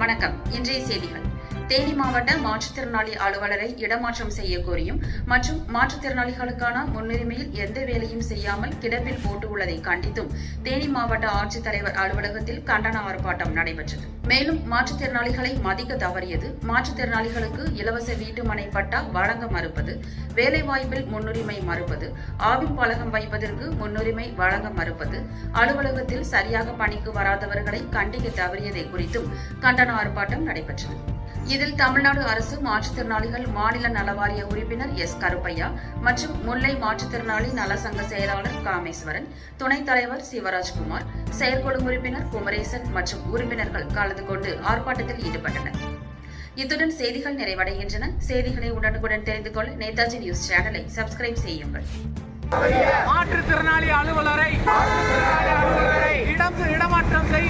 வணக்கம். இன்றைய செய்திகள். தேனி மாவட்ட மாற்றுத்திறனாளி அலுவலரை இடமாற்றம் செய்ய கோரியும் மற்றும் மாற்றுத்திறனாளிகளுக்கான முன்னுரிமையில் எந்த வேலையும் செய்யாமல் கிடப்பில் போட்டு உள்ளதை கண்டித்தும் தேனி மாவட்ட ஆட்சித்தலைவர் அலுவலகத்தில் கண்டன ஆர்ப்பாட்டம் நடைபெற்றது. மேலும் மாற்றுத்திறனாளிகளை மதிக்க தவறியது, மாற்றுத்திறனாளிகளுக்கு இலவச வீட்டுமனை பட்டா வழங்க மறுப்பது, வேலைவாய்ப்பில் முன்னுரிமை மறுப்பது, ஆவின் பலகம் வைப்பதற்கு முன்னுரிமை வழங்க மறுப்பது, அலுவலகத்தில் சரியாக பணிக்கு வராதவர்களை கண்டிக்க தவறியதை குறித்தும் கண்டன ஆர்ப்பாட்டம் நடைபெற்றது. இதில் தமிழ்நாடு அரசு மாற்றுத்திறனாளிகள் மாநில நலவாரிய உறுப்பினர் எஸ். கருப்பையா மற்றும் முல்லை மாற்றுத்திறனாளி நலசங்க செயலாளர் காமேஸ்வரன், துணைத் தலைவர் சிவராஜ்குமார், செயற்குழு உறுப்பினர் குமரேசன் மற்றும் உறுப்பினர்கள் கலந்து கொண்டு ஆர்ப்பாட்டத்தில் ஈடுபட்டனர். இத்துடன் செய்திகள் நிறைவடைகின்றன. செய்திகளை உடனுக்குடன் தெரிந்து கொள்ள நேதாஜி நியூஸ் சேனலை சப்ஸ்கிரைப் செய்யுங்கள். மாற்றுத்திறனாளி அலுவலரை இடமாற்றம் செய்